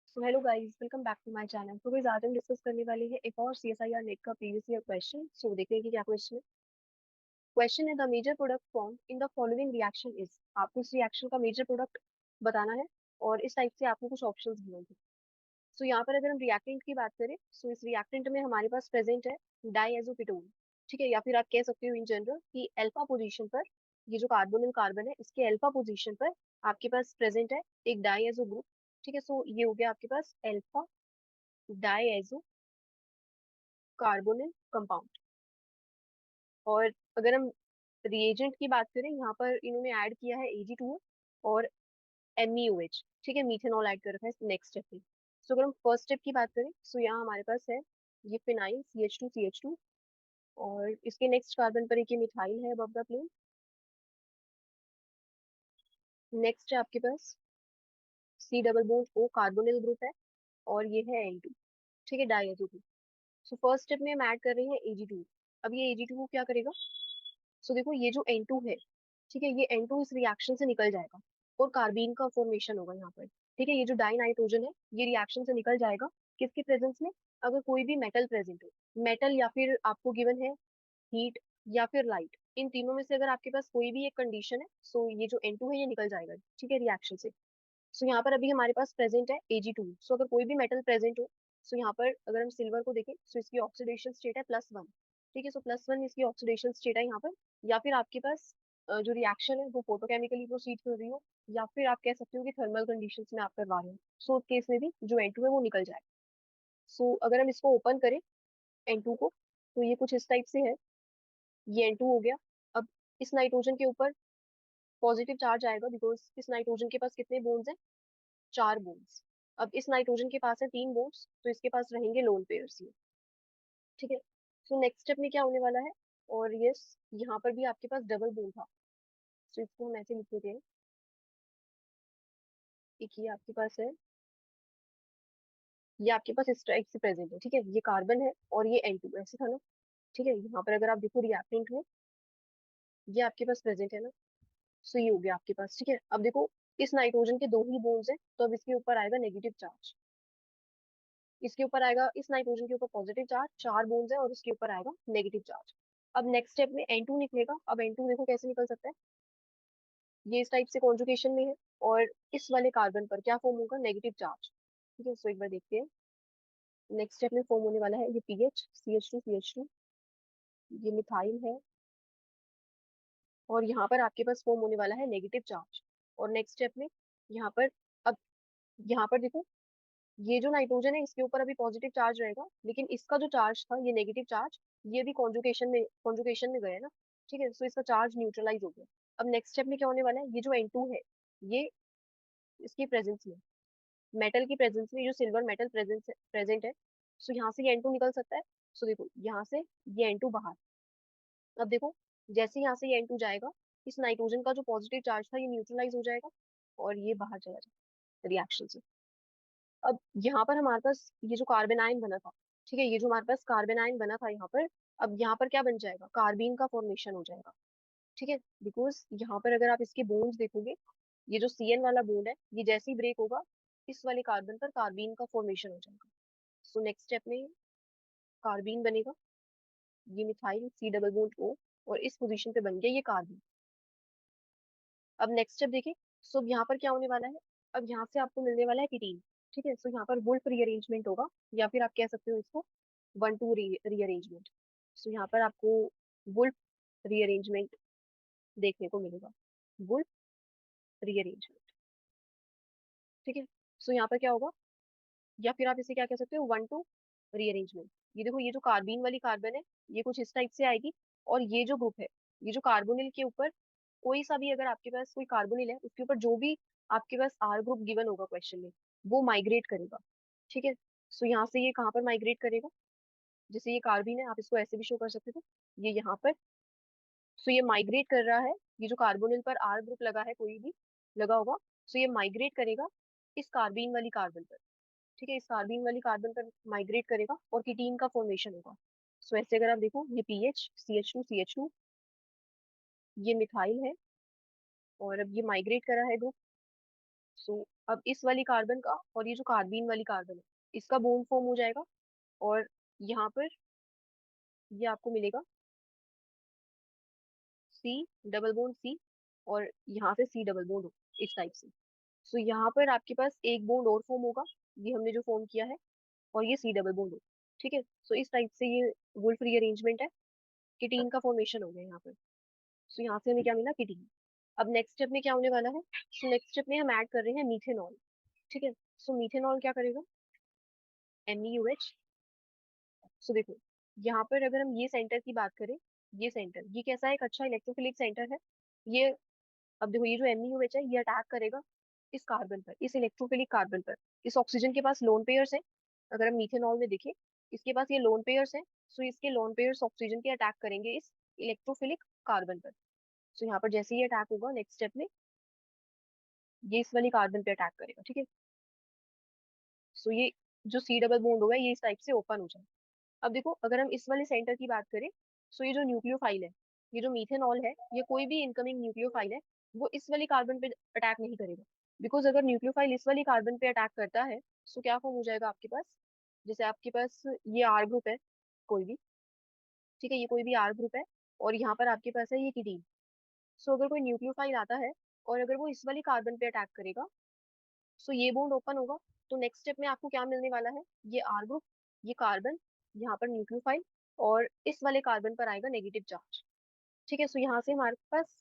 So hello guys, welcome back to my channel. तो guys, आज हम डिस्कस करने वाले हैं एक और सीएसआईआर नेट का प्रीवियस ईयर क्वेश्चन। सो देखते हैं कि क्या क्वेश्चन है। क्वेश्चन है the major product form in the following reaction is. आपको इस रिएक्शन का मेजर प्रोडक्ट बताना है और इस टाइप से आपको कुछ ऑप्शंस मिलेंगे। सो यहाँ पर अगर हम रिएक्टेंट की बात करें, सो इस रिएक्टेंट में हमारे पास प्रेजेंट है डाईएजोकेटोन। ठीक है, या फिर आप कह सकते हो इन जनरल कि अल्फा पोजीशन पर ये जो कार्बोनिल कार्बन है इसके अल्फा पोजीशन पर आपके पास प्रेजेंट है एक डाईएजो ग्रुप। ठीक है, सो ये हो गया आपके पास अल्फा डाईएजो कार्बोनिल कंपाउंड। और अगर हम रिएजेंट की बात करें, यहाँ पर इन्होंने ऐड किया है Ag2 और MEOH। ठीक है, मीथेनॉल ऐड कर रखा है नेक्स्ट स्टेप में। सो अगर हम फर्स्ट स्टेप की बात करें, सो यहाँ हमारे पास है ये फिनाइल CH2 और इसके नेक्स्ट कार्बन पर एक ये मिथाइल है अबव द प्लेन। नेक्स्ट है आपके पास C double bond O carbonyl group है और ये है N2। ठीक है, डाईएजो ग्रुप। सो फर्स्ट स्टेप में हम ऐड कर रहे हैं Ag2। अब ये Ag2 को क्या करेगा? सो देखो, ये जो N2 है, ठीक है, ये N2 इस रिएक्शन से निकल जाएगा और कार्बीन का फॉर्मेशन होगा यहाँ पर। ठीक है, ये जो डाई नाइट्रोजन है ये रिएक्शन से निकल जाएगा किसके प्रेजेंस में? अगर कोई भी मेटल प्रेजेंट हो, मेटल या फिर आपको गिवन है हीट या फिर लाइट, इन तीनों में से अगर आपके पास कोई भी एक कंडीशन है, सो ये जो N2 है ये निकल जाएगा। ठीक है, रिएक्शन से। सो यहाँ पर अभी हमारे पास प्रेजेंट है Ag2। सो अगर कोई भी मेटल प्रेजेंट हो, सो यहाँ पर अगर हम सिल्वर को देखें, सो इसकी ऑक्सीडेशन स्टेट है +1। ठीक है, सो +1 इसकी ऑक्सीडेशन स्टेट है यहाँ पर। या फिर आपके पास जो रिएक्शन है वो फोटोकेमिकली प्रोसीड कर रही हो, या फिर आप कह सकते हो कि थर्मल कंडीशंस में आप करवा रहे हो, सो उस केस में भी जो N2 है वो निकल जाए। सो अगर हम इसको ओपन करें N2 को, तो ये कुछ इस टाइप से है। ये N2 हो गया। अब इस नाइट्रोजन के ऊपर पॉजिटिव चार्ज आएगा, बिकॉज इस नाइट्रोजन के पास कितने बोन्स हैं? 4 बोन्स। अब इस नाइट्रोजन के पास है 3 बोन्स, तो इसके पास रहेंगे लोन पेयर्स ये। ठीक है, सो नेक्स्ट स्टेप में क्या होने वाला है? और यस, यहाँ पर भी आपके पास डबल बोन था, तो इसको हम ऐसे लिख देते हैं। एक ये आपके पास है, ये आपके पास इस टाइप से प्रेजेंट है। ठीक है, ये कार्बन है और ये N2 ऐसे था ना। ठीक है, यहाँ पर अगर आप देखो रिएक्टेंट में, ये आपके पास प्रेजेंट है ना। सो ये हो गया आपके पास। ठीक है, अब देखो, इस नाइट्रोजन के 2 ही बोन्स हैं, तो अब इसके ऊपर आएगा नेगेटिव चार्ज। इसके ऊपर आएगा, इस नाइट्रोजन के ऊपर पॉजिटिव चार्ज, 4 बोन्स है और इसके ऊपर आएगा नेगेटिव चार्ज। अब नेक्स्ट स्टेप में N2 निकलेगा। अब N2 देखो कैसे निकल सकता है, ये इस टाइप से कॉन्जुगेशन में है और इस वाले कार्बन पर क्या फॉर्म होगा? Negative charge. ठीक है, सो एक बार देखते हैं। नेक्स्ट स्टेप में फॉर्म होने वाला है ये पीएच CH2 ये मिथाइल है और यहाँ पर आपके पास फॉर्म होने वाला है नेगेटिव चार्ज। और नेक्स्ट स्टेप में यहाँ पर, अब यहाँ पर देखो, ये जो नाइट्रोजन है इसके ऊपर अभी पॉजिटिव चार्ज रहेगा, लेकिन इसका जो चार्ज था ये नेगेटिव चार्ज, ये भी कॉन्जुगेशन में गया ना। ठीक है, सो इसका चार्ज न्यूट्रलाइज हो गया। अब नेक्स्ट स्टेप में क्या होने वाला है? ये जो N2 है, ये इसकी प्रेजेंस में, मेटल की प्रेजेंस में, जो सिल्वर मेटल प्रेजेंट है, सो यहाँ से ये N2 निकल सकता है। सो देखो, यहाँ से ये N2 बाहर। अब देखो, जैसे यहाँ से ये N2 जाएगा, इस नाइट्रोजन का जो पॉजिटिव चार्ज था ये न्यूट्रलाइज हो जाएगा और ये बाहर चला जाएगा रिएक्शन से। अब यहाँ पर हमारे पास ये जो कार्बन आयन बना था, ठीक है, ये जो हमारे पास कार्बन आयन बना था यहाँ पर, अब यहाँ पर क्या बन जाएगा? कार्बीन का फॉर्मेशन हो जाएगा। ठीक है, बिकॉज यहाँ पर अगर आप इसके बोन्स देखोगे, ये जो CN वाला बोन्ड है ये जैसे ही ब्रेक होगा, इस वाले कार्बन पर कार्बीन का फॉर्मेशन हो जाएगा। सो नेक्स्ट स्टेप में कार्बीन बनेगा, ये methyl C double bond O और इस पोजीशन पे बन गया ये कार्बन। अब नेक्स्ट स्टेप देखिए। सो यहाँ पर क्या होने वाला है? अब यहाँ से आपको मिलने वाला है कीटीन। ठीक है, सो यहाँ पर वुल्फ रीअरेंजमेंट होगा, या फिर आप कह सकते हो इसको 1-2 रीअरेंजमेंट। सो यहाँ पर आपको वुल्फ रीअरेंजमेंट देखने को मिलेगा, वुल्फ रीअरेंजमेंट। ठीक है, सो यहाँ पर क्या होगा, या फिर आप इसे क्या कह सकते हो, 1-2 रीअरेंजमेंट। ये देखो, ये जो कार्बीन वाली कार्बन है ये कुछ इस टाइप से आएगी, और ये जो ग्रुप है, ये जो कार्बोनिल के ऊपर कोई सा भी, अगर आपके पास कोई कार्बोनिल है उसके ऊपर जो भी आपके पास R ग्रुप गिवन होगा क्वेश्चन में, वो माइग्रेट करेगा। ठीक है, सो यहाँ से ये कहाँ पर माइग्रेट करेगा? जैसे ये कार्बीन है, आप इसको ऐसे भी शो कर सकते थे, ये यहाँ पर। सो ये माइग्रेट कर रहा है, ये जो कार्बोनिल पर R ग्रुप लगा है, कोई भी लगा होगा, सो ये माइग्रेट करेगा इस कार्बीन वाली कार्बन पर। ठीक है, इस कार्बीन वाली कार्बन पर माइग्रेट करेगा और कीटीन का फॉर्मेशन होगा। सो ऐसे अगर आप देखो, ये पीएच CH2 ये मिथाइल है और अब ये माइग्रेट करा है ग्रुप सो अब इस वाली कार्बन का और ये जो कार्बीन वाली कार्बन है, इसका बॉन्ड फॉर्म हो जाएगा, और यहाँ पर ये आपको मिलेगा सी डबल बॉन्ड सी, और यहाँ से सी डबल बॉन्ड हो, इस टाइप से। सो यहाँ पर आपके पास एक बॉन्ड और फॉर्म होगा, ये हमने जो फॉर्म किया है, और ये सी डबल बॉन्ड हो। ठीक है, सो इस टाइप से ये वुल्फ रीअरेंजमेंट है, किटीन का फॉर्मेशन हो गया यहाँ पर। सो यहाँ से हमें क्या मिला, किटीन। अब नेक्स्ट स्टेप में क्या होने वाला है, सो नेक्स्ट स्टेप में हम ऐड कर रहे हैं मीथेनॉल। ठीक है, सो मीथेनॉल क्या करेगा, MeUH। सो देखो, यहाँ पर अगर हम ये सेंटर की बात करें, ये सेंटर ये कैसा है, एक अच्छा इलेक्ट्रोफिलिक सेंटर है। ये, अब देखो ये जो MeUH है, ये अटैक करेगा इस कार्बन पर, इस इलेक्ट्रोफिलिक कार्बन पर। इस ऑक्सीजन के पास लोन पेयर्स हैं, अगर हम मीथेनॉल में देखें, इसके पास ये लोन पेयर्स हैं। सो इसके लोन पेयर्स ऑक्सीजन के अटैक करेंगे इस इलेक्ट्रोफिलिक कार्बन पर। सो यहाँ पर जैसे ही अटैक होगा नेक्स्ट स्टेप में, ये इस वाली कार्बन पे अटैक करेगा। ठीक है, सो ये जो सी डबल बॉन्ड होगा, ये इस टाइप से ओपन हो जाए। अब देखो, अगर हम इस वाले सेंटर की बात करें, सो ये जो न्यूक्लियोफाइल है, ये जो मीथेनॉल है, ये कोई भी इनकमिंग न्यूक्लियोफाइल है, वो इस वाली कार्बन पे अटैक नहीं करेगा। बिकॉज अगर न्यूक्लियोफाइल इस वाली कार्बन पे अटैक करता है, सो क्या फॉर्म हो जाएगा आपके पास, जैसे आपके पास ये आर ग्रुप है कोई भी, ठीक है, ये कोई भी आर ग्रुप है, और यहाँ पर आपके पास है ये कीटीन। सो अगर कोई न्यूक्लियोफाइल आता है, और अगर वो इस वाली कार्बन पे अटैक करेगा, सो ये बॉन्ड ओपन होगा। तो नेक्स्ट स्टेप में आपको क्या मिलने वाला है, ये आर ग्रुप, ये कार्बन, यहाँ पर न्यूक्लियोफाइल, और इस वाले कार्बन पर आएगा नेगेटिव चार्ज। ठीक है, सो यहाँ से हमारे पास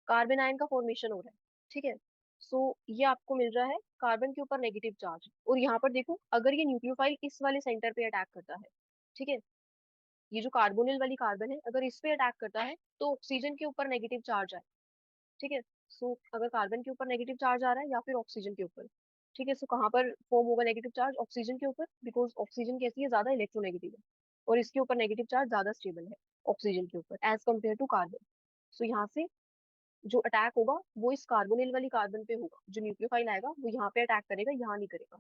कार्बन आयन का फॉर्मेशन हो रहा है। ठीक है, सो ये आपको मिल रहा है कार्बन के ऊपर नेगेटिव चार्ज। और यहाँ पर देखो, अगर ये न्यूक्लियोफाइल इस वाले सेंटर पे अटैक करता है, ठीक है, ये जो कार्बोनिल वाली कार्बन है, अगर इस पे अटैक करता है, तो ऑक्सीजन के ऊपर नेगेटिव चार्ज आए। ठीक है, सो अगर कार्बन के ऊपर नेगेटिव चार्ज आ रहा है या फिर ऑक्सीजन के ऊपर, ठीक है, सो कहाँ पर फॉर्म होगा नेगेटिव चार्ज, ऑक्सीजन के ऊपर, बिकॉज ऑक्सीजन कैसी है, ज्यादा इलेक्ट्रोनेगेटिव है, और इसके ऊपर नेगेटिव चार्ज ज्यादा स्टेबल है ऑक्सीजन के ऊपर एज कम्पेयर टू कार्बन। सो यहाँ से जो अटैक होगा, वो इस कार्बोनिल वाली कार्बन पे होगा, जो न्यूक्लियोफाइल आएगा वो यहाँ पे अटैक करेगा, यहाँ नहीं करेगा।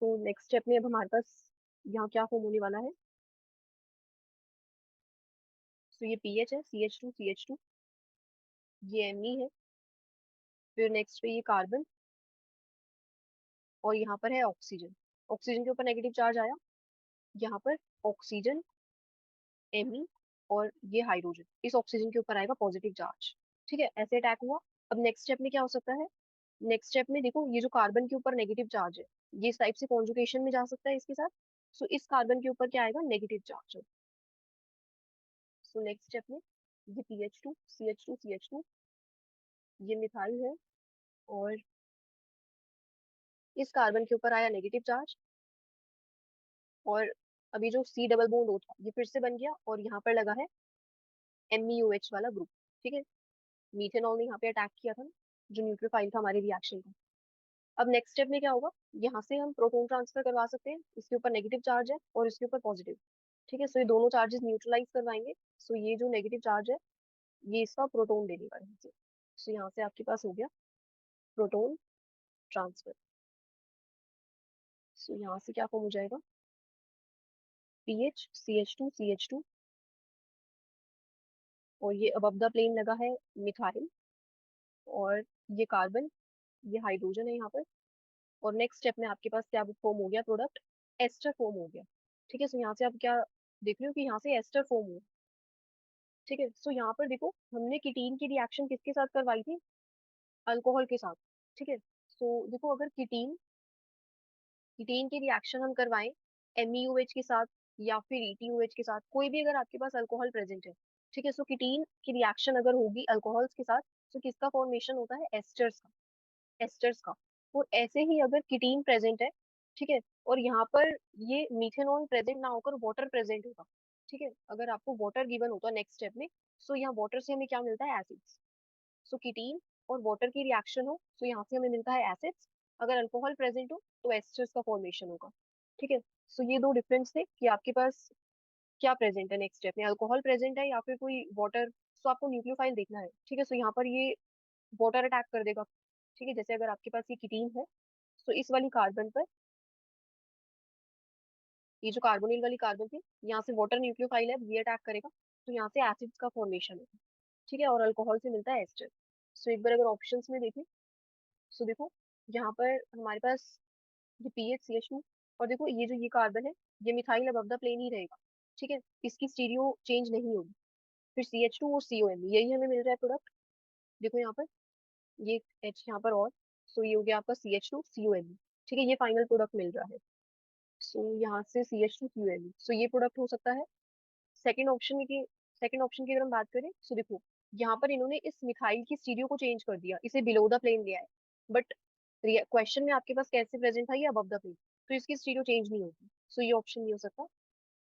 तो नेक्स्ट स्टेप में अब हमारे पास यहाँ क्या फॉर्म होने वाला है, सो ये पीएच है, CH2 ये Me है, फिर नेक्स्ट पे ये कार्बन, और यहाँ पर है ऑक्सीजन। ऑक्सीजन के ऊपर नेगेटिव चार्ज आया, यहाँ पर ऑक्सीजन, Me, और ये हाइड्रोजन, इस ऑक्सीजन के ऊपर आएगा पॉजिटिव चार्ज। ठीक है, ऐसे अटैक हुआ। अब नेक्स्ट स्टेप में क्या हो सकता है, नेक्स्ट स्टेप में देखो, ये जो कार्बन के ऊपर नेगेटिव चार्ज है, ये इस टाइप से कॉन्जुगेशन में जा सकता है इसके साथ। सो इस कार्बन के ऊपर क्या आएगा, negative charge. So next step में ये CH2 ये मिथाइल है, और इस कार्बन के ऊपर आया नेगेटिव चार्ज, और अभी जो सी डबल बॉन्ड होता ये फिर से बन गया, और यहाँ पर लगा है MeOH वाला ग्रुप। ठीक है, मीथेनॉल ने यहाँ पे अटैक किया था ना, जो न्यूक्लियोफाइल था हमारे रिएक्शन का। अब नेक्स्ट स्टेप में क्या होगा, यहाँ से हम प्रोटॉन ट्रांसफर करवा सकते हैं, इसके ऊपर नेगेटिव चार्ज है और इसके ऊपर पॉजिटिव। ठीक है, सो ये दोनों चार्जेस न्यूट्रलाइज करवाएंगे। सो ये जो नेगेटिव चार्ज है, ये इसका प्रोटॉन ले लेगा यहाँ से। सो यहाँ से आपके पास हो गया प्रोटॉन ट्रांसफर। सो यहाँ से क्या फॉर्म हो जाएगा, पीएच CH2 और ये अबव द प्लेन लगा है मिथाइल, और ये कार्बन, ये हाइड्रोजन है यहाँ पर। और नेक्स्ट स्टेप में आपके पास क्या फॉर्म हो गया, प्रोडक्ट एस्टर फॉर्म हो गया। ठीक है, सो यहाँ से आप क्या देख रहे हो कि यहाँ से एस्टर फॉर्म हो। ठीक है, सो यहाँ पर देखो, हमने कीटीन की रिएक्शन किसके साथ करवाई थी, अल्कोहल के साथ। ठीक है, सो देखो, अगर कीटीन कीटीन की रिएक्शन हम करवाएं MeOH के साथ या फिर EtOH के साथ, कोई भी अगर आपके पास अल्कोहल प्रेजेंट है, ठीक है, सो कीटीन की रिएक्शन अगर होगी अल्कोहल्स के साथ, तो किसका फॉर्मेशन होता है, एस्टर्स का। और ऐसे ही अगर कीटीन प्रेजेंट है, ठीक है, और यहाँ पर ये मीथेनॉल प्रेजेंट ना होकर वाटर प्रेजेंट होगा। ठीक है, अगर आपको वाटर गिवन होता है नेक्स्ट स्टेप में, सो यहाँ वाटर से हमें क्या मिलता है, एसिड्स। सो कीटीन और वाटर की रिएक्शन हो, सो यहाँ से हमें मिलता है एसिड्स। अगर अल्कोहल प्रेजेंट हो, तो एस्टर्स का फॉर्मेशन होगा। ठीक है, सो ये दो डिफरेंस थे कि आपके पास क्या प्रेजेंट है नेक्स्ट स्टेप में, अल्कोहल प्रेजेंट है या फिर कोई वाटर। सो आपको न्यूक्लियोफाइल देखना है। ठीक है, सो यहाँ पर ये वाटर अटैक कर देगा। ठीक है, जैसे अगर आपके पास ये कीटीन है, तो इस वाली कार्बन पर, ये जो कार्बोनिल वाली कार्बन थी, यहाँ से वाटर न्यूक्लियोफाइल है, ये अटैक करेगा, तो यहाँ से एसिड्स का फॉर्मेशन होगा। ठीक है, और अल्कोहल से मिलता है एस्टर। सो एक बार अगर ऑप्शंस में देखें, सो देखो यहाँ पर हमारे पास ये PHCH2, और देखो ये जो ये कार्बन है, ये मिथाइल अबव द प्लेन ही रहेगा, ठीक है, इसकी स्टीरियो चेंज नहीं होगी। फिर CH2 और CON, यही हमें मिल रहा है प्रोडक्ट। देखो यहाँ पर ये H यहाँ पर, और सो ये हो गया आपका CH2CON, ठीक है, ये फाइनल प्रोडक्ट मिल रहा है। सो यहाँ से CH2CON, सो ये प्रोडक्ट हो सकता है। सेकंड ऑप्शन की सेकंड ऑप्शन की अगर हम बात करें, सो देखो यहाँ पर इन्होंने इस मिथाइल की स्टीरियो को चेंज कर दिया, इसे बिलो द प्लेन लिया है, बट क्वेश्चन में आपके पास कैसे प्रेजेंट था, ये अबव द प्लेन, तो इसकी स्टीरियो चेंज नहीं होगी, सो ये ऑप्शन नहीं हो सकता।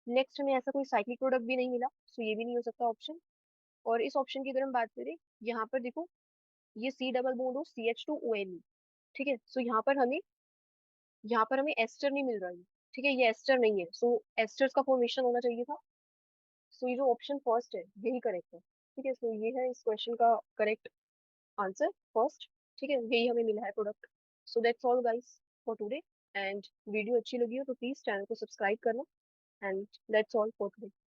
नेक्स्ट हमें ऐसा कोई साइक्लिक प्रोडक्ट भी नहीं मिला, सो ये भी नहीं हो सकता ऑप्शन। और इस ऑप्शन की अगर हम बात करें, यहाँ पर देखो ये C डबल बॉन्ड हो CH2ONE, ठीक है, सो यहाँ पर हमें एस्टर नहीं मिल रहा है, ठीक है, ये एस्टर नहीं है, सो एस्टर्स का फॉर्मेशन होना चाहिए था। सो ये जो ऑप्शन फर्स्ट है यही करेक्ट है, ठीक है, सो ये है इस क्वेश्चन का करेक्ट आंसर फर्स्ट, ठीक है, यही हमें मिला है product. So that's all guys for today, and video अच्छी लगी हो तो प्लीज चैनल को सब्सक्राइब करना, and that's all for today.